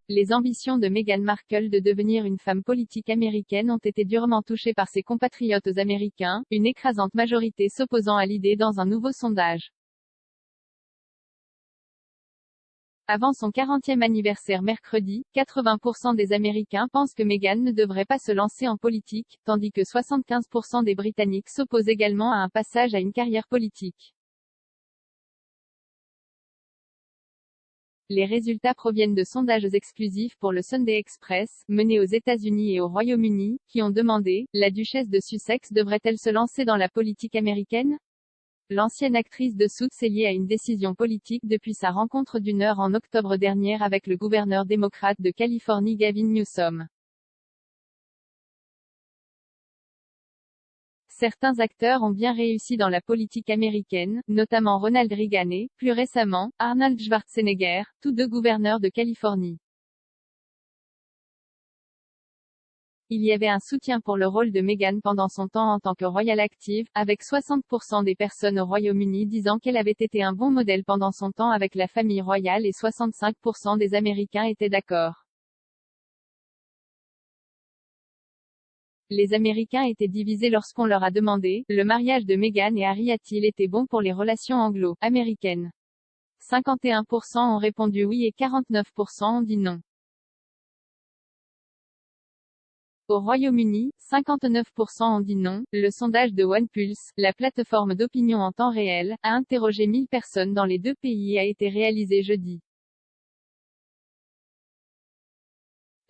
les ambitions de Meghan Markle de devenir une femme politique américaine ont été durement touchées par ses compatriotes américains, une écrasante majorité s'opposant à l'idée dans un nouveau sondage. Avant son 40e anniversaire mercredi, 80% des Américains pensent que Meghan ne devrait pas se lancer en politique, tandis que 75% des Britanniques s'opposent également à un passage à une carrière politique. Les résultats proviennent de sondages exclusifs pour le Sunday Express, menés aux États-Unis et au Royaume-Uni, qui ont demandé, la duchesse de Sussex devrait-elle se lancer dans la politique américaine? L'ancienne actrice de Suits est liée à une décision politique depuis sa rencontre d'une heure en octobre dernier avec le gouverneur démocrate de Californie Gavin Newsom. Certains acteurs ont bien réussi dans la politique américaine, notamment Ronald Reagan et, plus récemment, Arnold Schwarzenegger, tous deux gouverneurs de Californie. Il y avait un soutien pour le rôle de Meghan pendant son temps en tant que royale active, avec 60% des personnes au Royaume-Uni disant qu'elle avait été un bon modèle pendant son temps avec la famille royale et 65% des Américains étaient d'accord. Les Américains étaient divisés lorsqu'on leur a demandé, le mariage de Meghan et Harry a-t-il été bon pour les relations anglo-américaines? 51% ont répondu oui et 49% ont dit non. Au Royaume-Uni, 59% ont dit non. Le sondage de OnePulse, la plateforme d'opinion en temps réel, a interrogé 1000 personnes dans les deux pays et a été réalisé jeudi.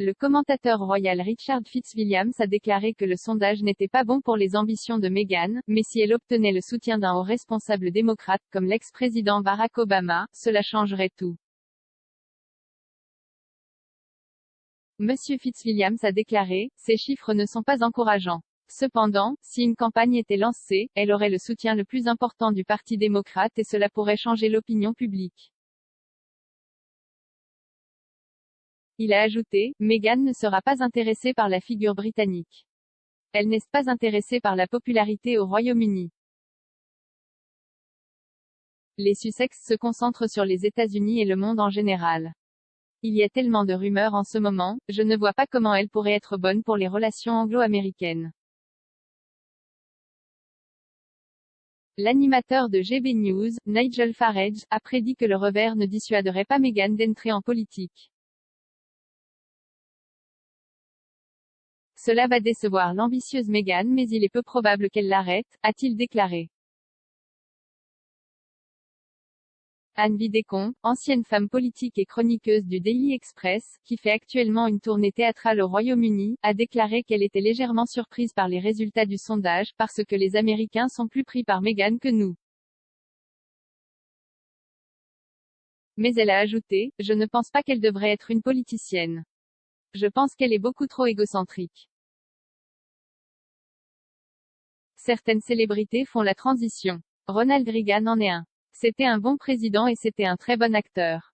Le commentateur royal Richard Fitzwilliams a déclaré que le sondage n'était pas bon pour les ambitions de Meghan, mais si elle obtenait le soutien d'un haut responsable démocrate comme l'ex-président Barack Obama, cela changerait tout. Monsieur Fitzwilliams a déclaré, ces chiffres ne sont pas encourageants. Cependant, si une campagne était lancée, elle aurait le soutien le plus important du Parti démocrate et cela pourrait changer l'opinion publique. Il a ajouté, Meghan ne sera pas intéressée par la figure britannique. Elle n'est pas intéressée par la popularité au Royaume-Uni. Les Sussex se concentrent sur les États-Unis et le monde en général. Il y a tellement de rumeurs en ce moment, je ne vois pas comment elle pourrait être bonne pour les relations anglo-américaines. L'animateur de GB News, Nigel Farage, a prédit que le revers ne dissuaderait pas Meghan d'entrer en politique. Cela va décevoir l'ambitieuse Meghan mais il est peu probable qu'elle l'arrête, a-t-il déclaré. Anne Vidécombe, ancienne femme politique et chroniqueuse du Daily Express, qui fait actuellement une tournée théâtrale au Royaume-Uni, a déclaré qu'elle était légèrement surprise par les résultats du sondage parce que les Américains sont plus pris par Meghan que nous. Mais elle a ajouté, je ne pense pas qu'elle devrait être une politicienne. Je pense qu'elle est beaucoup trop égocentrique. Certaines célébrités font la transition. Ronald Reagan en est un. C'était un bon président et c'était un très bon acteur.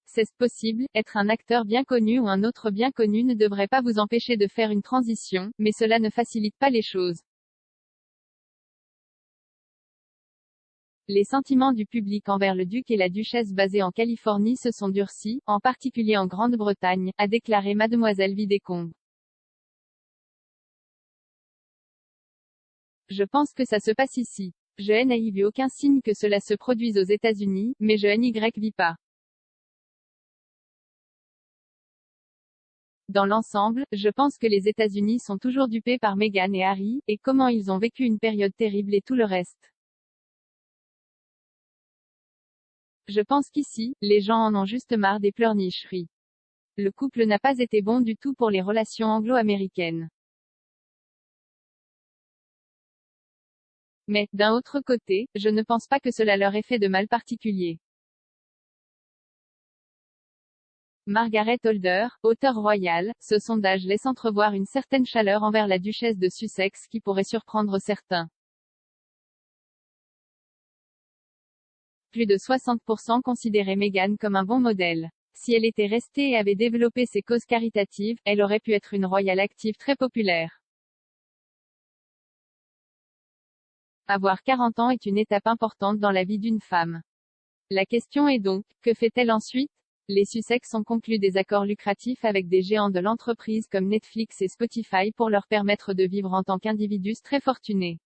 C'est possible, être un acteur bien connu ou un autre bien connu ne devrait pas vous empêcher de faire une transition, mais cela ne facilite pas les choses. Les sentiments du public envers le duc et la duchesse basés en Californie se sont durcis, en particulier en Grande-Bretagne, a déclaré mademoiselle Vidécombe. Je pense que ça se passe ici. Je n'ai vu aucun signe que cela se produise aux États-Unis, mais je n'y vis pas. Dans l'ensemble, je pense que les États-Unis sont toujours dupés par Meghan et Harry, et comment ils ont vécu une période terrible et tout le reste. Je pense qu'ici, les gens en ont juste marre des pleurnicheries. Le couple n'a pas été bon du tout pour les relations anglo-américaines. Mais, d'un autre côté, je ne pense pas que cela leur ait fait de mal particulier. Margaret Holder, auteure royale, ce sondage laisse entrevoir une certaine chaleur envers la duchesse de Sussex qui pourrait surprendre certains. Plus de 60% considéraient Meghan comme un bon modèle. Si elle était restée et avait développé ses causes caritatives, elle aurait pu être une royale active très populaire. Avoir 40 ans est une étape importante dans la vie d'une femme. La question est donc, que fait-elle ensuite? Les Sussex ont conclu des accords lucratifs avec des géants de l'entreprise comme Netflix et Spotify pour leur permettre de vivre en tant qu'individus très fortunés.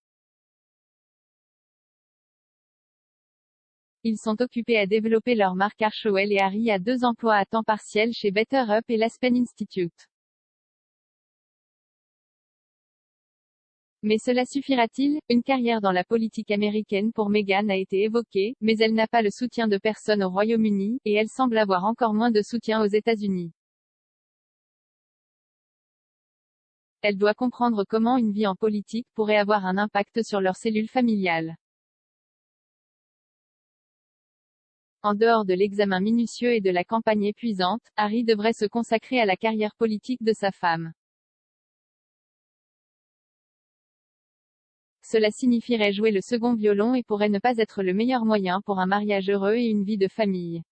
Ils sont occupés à développer leur marque Archewell et Harry a 2 emplois à temps partiel chez Better Up et l'Aspen Institute. Mais cela suffira-t-il? Une carrière dans la politique américaine pour Meghan a été évoquée, mais elle n'a pas le soutien de personne au Royaume-Uni, et elle semble avoir encore moins de soutien aux États-Unis. Elle doit comprendre comment une vie en politique pourrait avoir un impact sur leur cellule familiale. En dehors de l'examen minutieux et de la campagne épuisante, Harry devrait se consacrer à la carrière politique de sa femme. Cela signifierait jouer le second violon et pourrait ne pas être le meilleur moyen pour un mariage heureux et une vie de famille.